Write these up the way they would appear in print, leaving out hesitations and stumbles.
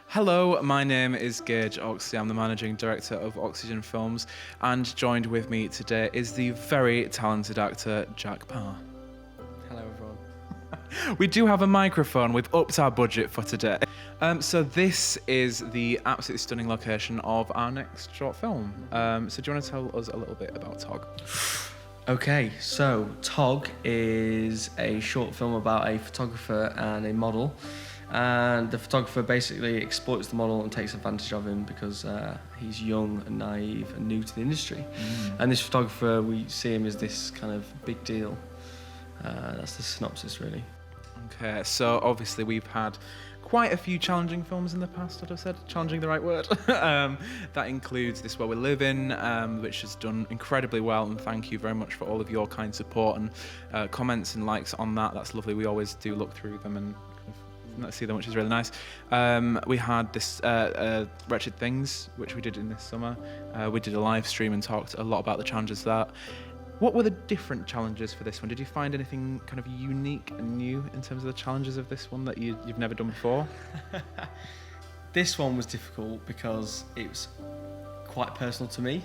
Hello, my name is Gage Oxley. I'm the managing director of Oxygen Films, and joined with me today is the very talented actor Jack Parr. Hello, everyone. We do have a microphone. We've upped our budget for today. So this is the absolutely stunning location of our next short film. So do you want to tell us a little bit about Tog? Okay, so Tog is a short film about a photographer and a model. And the photographer basically exploits the model and takes advantage of him because he's young and naive and new to the industry. And this photographer, we see him as this kind of big deal. That's the synopsis, really. Okay, so obviously we've had quite a few challenging films in the past, I'd have said. Challenging the right word. That includes This World We Live In, which has done incredibly well, and thank you very much for all of your kind support and comments and likes on that. That's lovely. We always do look through them and see them, which is really nice. We had this Wretched Things, which we did in this summer. We did a live stream and talked a lot about the challenges there. What were the different challenges for this one? Did you find anything kind of unique and new in terms of the challenges of this one that you've never done before? This one was difficult because it was quite personal to me.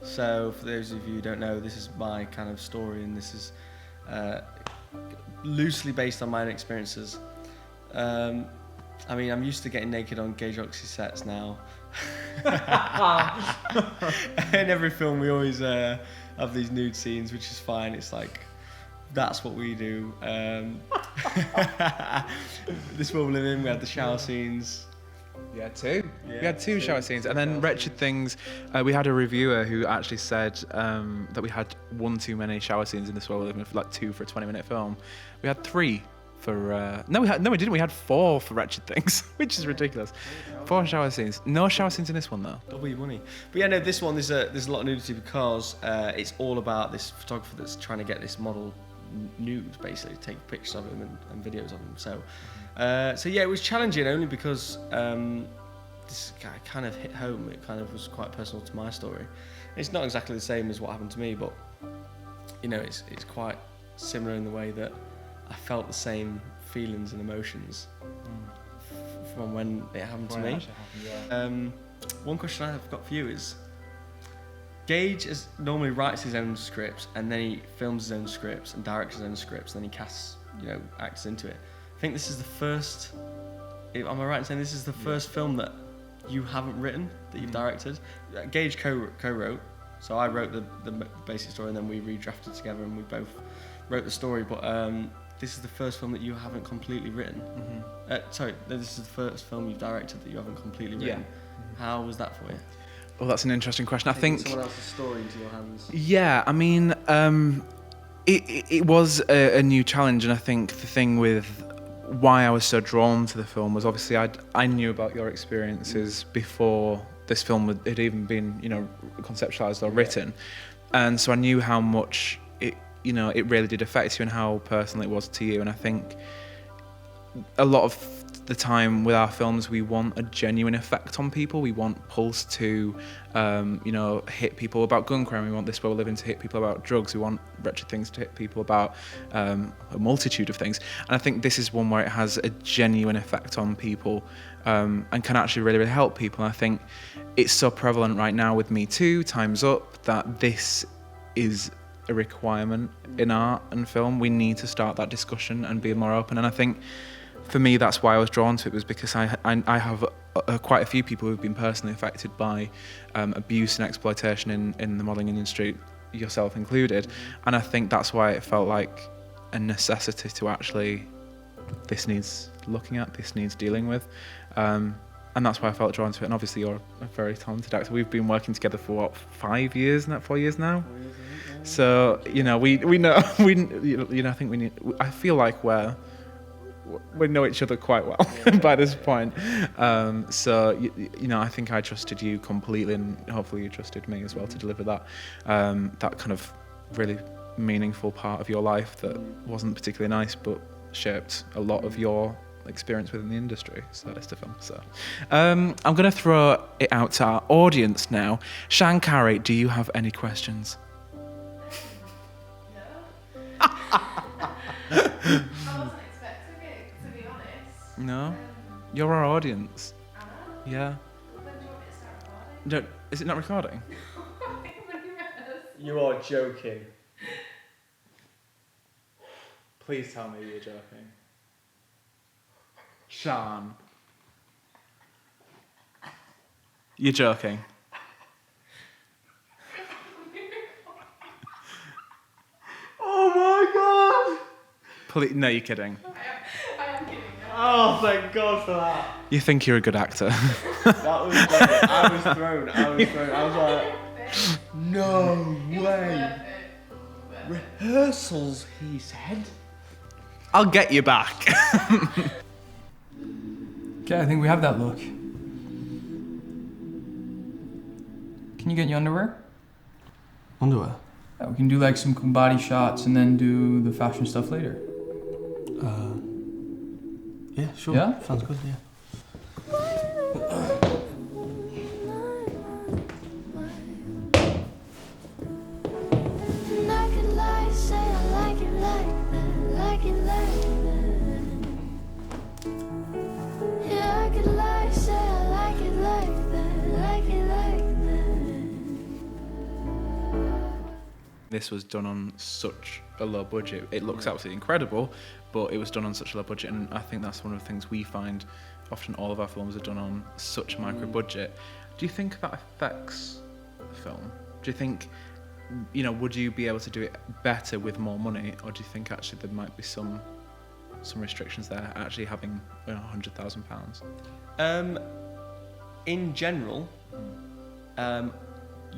So for those of you who don't know, this is my kind of story, and this is loosely based on my own experiences. I mean, I'm used to getting naked on Gage Oxley sets now. In every film, we always have these nude scenes, which is fine. It's like, that's what we do. This World We Live In, we had the shower scenes. We had two shower scenes, and then Wretched Things. We had a reviewer who actually said that we had one too many shower scenes in This World We Live In, for like 2 for a 20-minute film. We had 3. We didn't. We had 4 for Wretched Things, which is ridiculous. 4 shower scenes. No shower scenes in this one though. Double your money. But yeah, no, this one there's a lot of nudity because it's all about this photographer that's trying to get this model nude, basically, take pictures of him and videos of him. So yeah, it was challenging only because this kind of hit home. It kind of was quite personal to my story. It's not exactly the same as what happened to me, but you know, it's quite similar in the way that I felt the same feelings and emotions from when it happened to me. One question I've got for you is, Gage normally writes his own scripts, and then he films his own scripts and directs his own scripts, and then he casts, acts into it. I think this is the first, am I right in saying this is the first film that you haven't written, that you've directed? Gage co-wrote, so I wrote the basic story, and then we redrafted together, and we both wrote the story, but this is the first film that you haven't completely written. This is the first film you've directed that you haven't completely written. How was that for you? Well, that's an interesting question. I think someone else's story into your hands. Yeah, I mean, it was a new challenge, and I think the thing with why I was so drawn to the film was obviously I knew about your experiences before this film had even been conceptualized or written, and so I knew how much it really did affect you and how personal it was to you. And I think a lot of the time with our films, we want a genuine effect on people. We want Pulse to, hit people about gun crime. We want This World We Live In to hit people about drugs. We want Wretched Things to hit people about a multitude of things. And I think this is one where it has a genuine effect on people and can actually really, really help people. And I think it's so prevalent right now with Me Too, Time's Up, that this is a requirement in art and film. We need to start that discussion and be more open. And I think for me, that's why I was drawn to it, was because I have quite a few people who've been personally affected by abuse and exploitation in the modelling industry, yourself included. And I think that's why it felt like a necessity to actually, this needs looking at, this needs dealing with. And that's why I felt drawn to it. And obviously you're a very talented actor. We've been working together for 5 years now, 4 years now? 4 years, yeah. So, we know, I think I feel like we know each other quite well by this point. So, I think I trusted you completely, and hopefully you trusted me as well to deliver that kind of really meaningful part of your life that wasn't particularly nice, but shaped a lot of your experience within the industry. So that's the film. So I'm going to throw it out to our audience now. Shankari, do you have any questions? wasn't expecting it, to be honest. No? You're our audience. Anna? Yeah. When do you want me to start recording? No, is it not recording? You are joking. Please tell me you're joking. Sean. You're joking. Oh my god! Please, no, you're kidding. I am kidding. Oh, thank God for that. You think you're a good actor. That was like, I was thrown. I was like, no way. Rehearsals, he said. I'll get you back. Okay, I think we have that look. Can you get in your underwear? Underwear? Yeah, we can do like some cool body shots and then do the fashion stuff later. Yeah, sure. Yeah? Sounds good, yeah. And I could lie, say I like it like that, like it like that. Yeah, I could lie, say I like it like that, like it like that. This was done on such a low budget. It looks absolutely incredible, but it was done on such a low budget, and I think that's one of the things we find. Often all of our films are done on such a micro budget. Do you think that affects the film? Do you think, would you be able to do it better with more money, or do you think actually there might be some restrictions there, actually having £100,000? In general,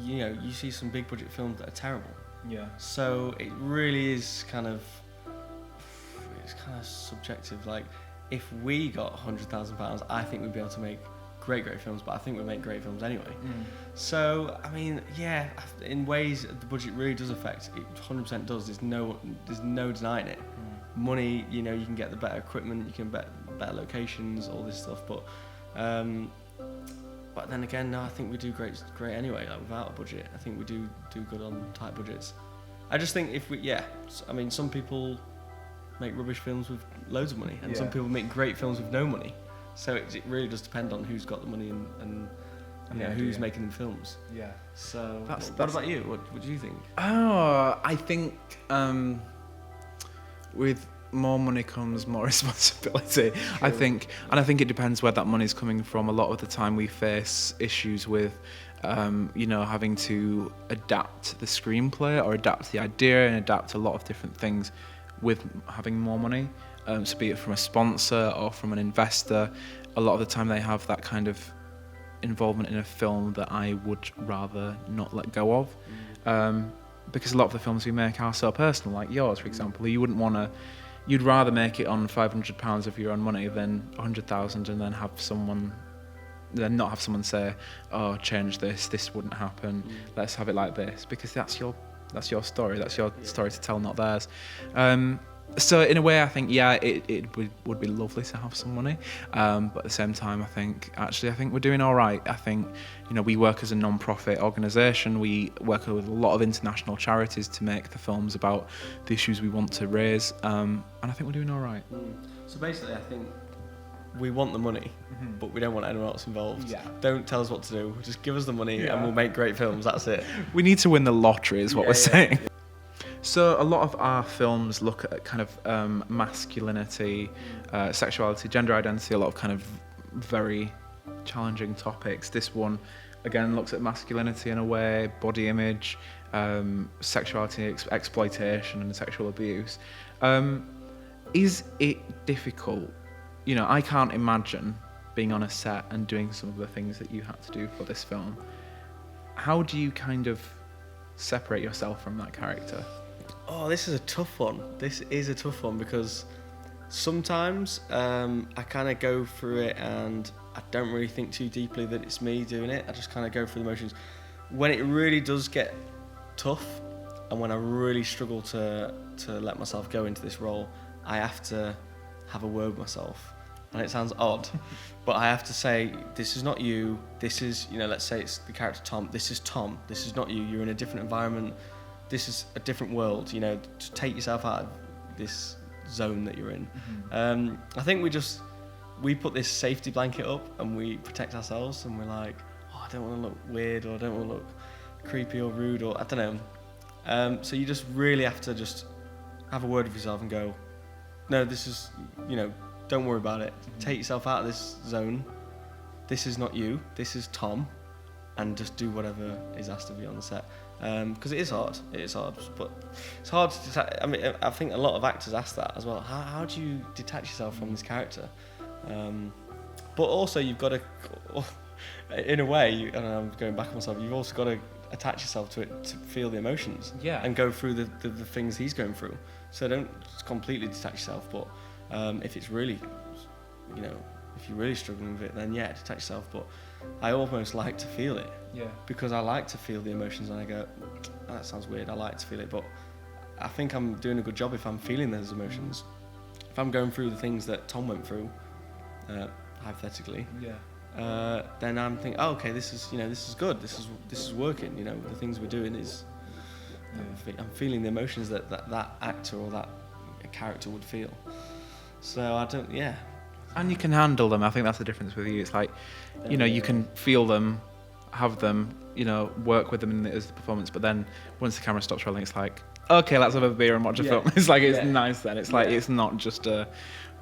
you see some big budget films that are terrible. Yeah. So it really is kind of subjective. Like, if we got £100,000, I think we'd be able to make great films, but I think we'd make great films anyway. So, I mean, yeah, in ways the budget really does affect. It 100% does. There's no denying it. Money, you can get the better equipment, you can better locations, all this stuff. But then again, no, I think we do great anyway. Like, without a budget, I think we do good on tight budgets. I just think some people make rubbish films with loads of money, and some people make great films with no money. So it really does depend on who's got the money and who's making the films. Yeah. So That's- what about you? What do you think? Oh, I think with more money comes more responsibility. I think it depends where that money's coming from. A lot of the time we face issues with, having to adapt the screenplay or adapt the idea and adapt a lot of different things with having more money. So be it from a sponsor or from an investor, a lot of the time they have that kind of involvement in a film that I would rather not let go of. Because a lot of the films we make are so personal, like yours, for example. You'd rather make it on £500 of your own money than 100,000 and then not have someone say, "Oh, change this wouldn't happen. Let's have it like this," because that's your story. That's your story to tell, not theirs. So in a way, I think it would be lovely to have some money, but at the same time, I think we're doing all right. I think we work as a non-profit organisation. We work with a lot of international charities to make the films about the issues we want to raise, and I think we're doing all right. So basically, I think we want the money, but we don't want anyone else involved. Yeah. Don't tell us what to do. Just give us the money, and we'll make great films. That's it. We need to win the lottery, is what we're saying. Yeah. So a lot of our films look at kind of masculinity, sexuality, gender identity, a lot of kind of very challenging topics. This one, again, looks at masculinity in a way, body image, sexuality, exploitation and sexual abuse. Is it difficult? I can't imagine being on a set and doing some of the things that you had to do for this film. How do you kind of separate yourself from that character? Oh, this is a tough one. This is a tough one because sometimes I kind of go through it and I don't really think too deeply that it's me doing it. I just kind of go through the motions. When it really does get tough and when I really struggle to let myself go into this role, I have to have a word with myself. And it sounds odd, but I have to say, this is not you. This is, let's say it's the character Tom. This is Tom. This is not you. You're in a different environment. This is a different world. To take yourself out this zone that you're in. I think we put this safety blanket up and we protect ourselves, and we're like, oh, I don't want to look weird, or I don't want to look creepy or rude, or I don't know. So you just really have to just have a word with yourself and go, no, this is, don't worry about it. Take yourself out of this zone. This is not you. This is Tom, and just do whatever is asked of you on the set. Because it is hard. It is hard, but it's hard to. I think a lot of actors ask that as well. How do you detach yourself from this character? But also, you've got to, in a way, and I'm going back on myself. You've also got to attach yourself to it to feel the emotions. Yeah. And go through the things he's going through. So don't completely detach yourself. But if it's really, if you're really struggling with it, then yeah, detach yourself. But I almost like to feel it. Yeah. Because I like to feel the emotions, and I go, oh, that sounds weird, I like to feel it, but I think I'm doing a good job if I'm feeling those emotions. If I'm going through the things that Tom went through, hypothetically, then I'm thinking, oh, okay, this is good, this is working, the things we're doing is, I'm feeling the emotions that actor or that character would feel. So I don't, And you can handle them. I think that's the difference with you. It's like, you can feel them, have them, work with them as the performance, but then once the camera stops rolling, it's like, okay, let's have a beer and watch a film. It's like, it's nice then. It's like, it's not just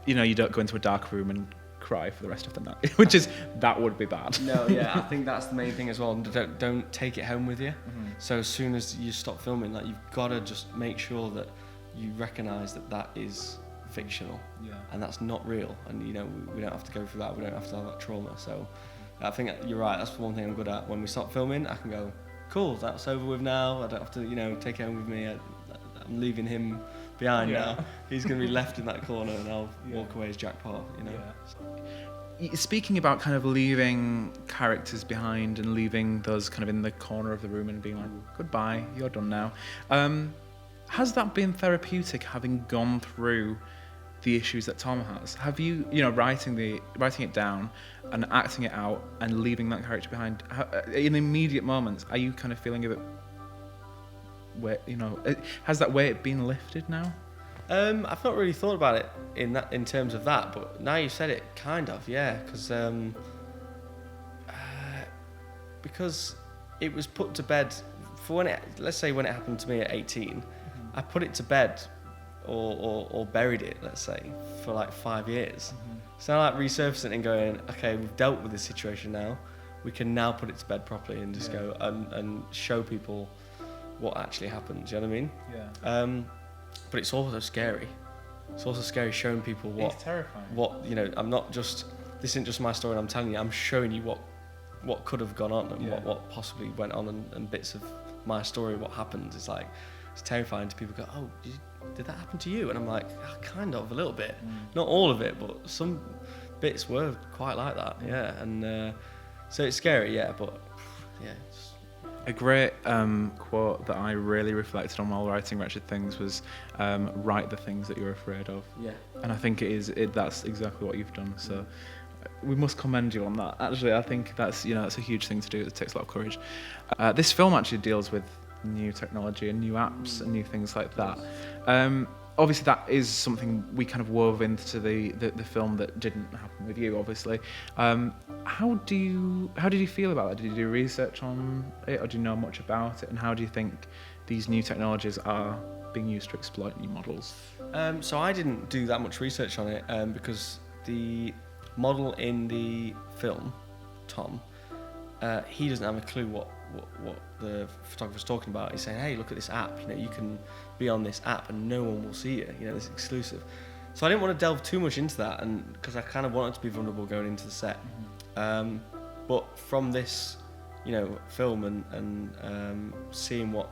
you don't go into a dark room and cry for the rest of the night, that would be bad. No, I think that's the main thing as well. Don't take it home with you. So as soon as you stop filming, like, you've got to just make sure that you recognise that is fictional, and that's not real, and we don't have to go through that, we don't have to have that trauma. So I think you're right, that's the one thing I'm good at. When we stop filming, I can go, cool, that's over with now, I don't have to take it home with me. I'm leaving him behind now. He's going to be left in that corner, and I'll walk away as Jack Parr. Speaking about kind of leaving characters behind and leaving those kind of in the corner of the room and being like, goodbye, you're done now, has that been therapeutic, having gone through the issues that Tom has? Have you, writing it down and acting it out and leaving that character behind, in immediate moments, are you kind of feeling a bit, has that weight been lifted now? I've not really thought about it in terms of that, but now you said it, kind of, because it was put to bed for let's say when it happened to me at 18, I put it to bed or buried it, let's say, for like 5 years. So now, like, resurfacing and going, okay, we've dealt with this situation now, we can now put it to bed properly and just go and show people what actually happened. Do you know what I mean? But it's also scary. It's also scary showing people It's terrifying. I'm not just, this isn't just my story and I'm telling you, I'm showing you what could have gone on and what possibly went on, and bits of my story, what happened. It's like, it's terrifying to people go, oh, did that happen to you? And I'm like, kind of, a little bit. Not all of it, but some bits were quite like that, and so it's scary, but it's... A great quote that I really reflected on while writing Wretched Things was, write the things that you're afraid of. And I think that's exactly what you've done. So we must commend you on that. Actually, I think that's a huge thing to do. It takes a lot of courage. This film actually deals with new technology and new apps and new things like that. Obviously, that is something we kind of wove into the film that didn't happen with you, obviously. How did you feel about that? Did you do research on it, or do you know much about it? And how do you think these new technologies are being used to exploit new models? So I didn't do that much research on it because the model in the film, Tom, he doesn't have a clue what the photographer's talking about. He's saying, hey, look at this app, you can be on this app and no one will see you, it's exclusive. So I didn't want to delve too much into that, and because I kind of wanted to be vulnerable going into the set. But from this, film and seeing what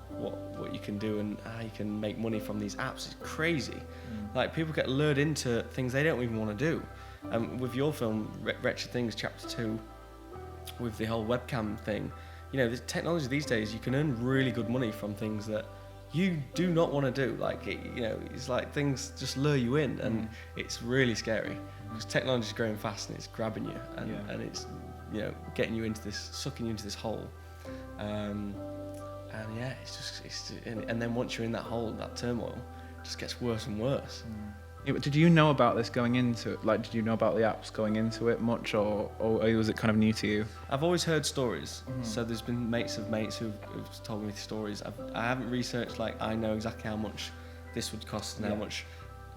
you can do and how you can make money from these apps is crazy. Like, people get lured into things they don't even want to do. With your film, Wretched Things Chapter 2, with the whole webcam thing, the technology these days, you can earn really good money from things that you do not want to do. Like, it's like things just lure you in, and it's really scary because technology is growing fast and it's grabbing you, and it's getting you into this, sucking you into this hole, and then once you're in that hole, that turmoil, just gets worse and worse. Yeah, but did you know about this going into it? Like, did you know about the apps going into it much, or was it kind of new to you? I've always heard stories. So there's been mates of mates who've told me stories. I haven't researched, like, I know exactly how much this would cost and how much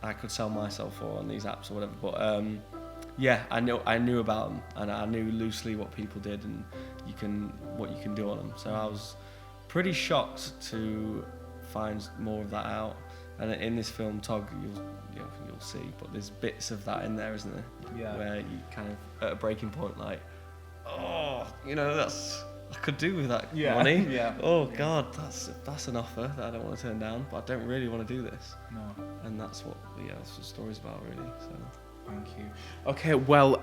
I could sell myself for on these apps or whatever. But yeah, I knew about them, and I knew loosely what people did and what you can do on them. So I was pretty shocked to find more of that out. And in this film, Tog, you'll see, but there's bits of that in there, isn't there? Yeah. Where you kind of at a breaking point, like, oh, I could do with that money. Yeah. Oh God, that's an offer that I don't want to turn down, but I don't really want to do this. No. And that's what the story's about, really. So. Thank you. Okay, well,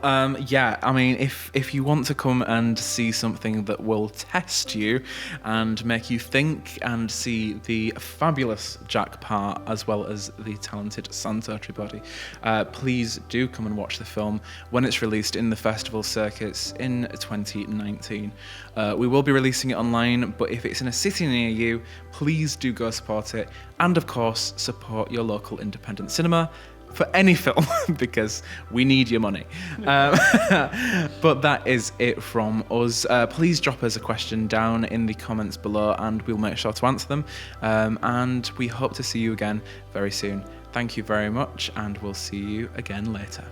yeah, I mean, if you want to come and see something that will test you and make you think and see the fabulous Jack Parr as well as the talented Santo Tripodi, please do come and watch the film when it's released in the festival circuits in 2019. We will be releasing it online, but if it's in a city near you, please do go support it. And of course, support your local independent cinema for any film, because we need your money. But that is it from us. Please drop us a question down in the comments below and we'll make sure to answer them. And we hope to see you again very soon. Thank you very much, and we'll see you again later.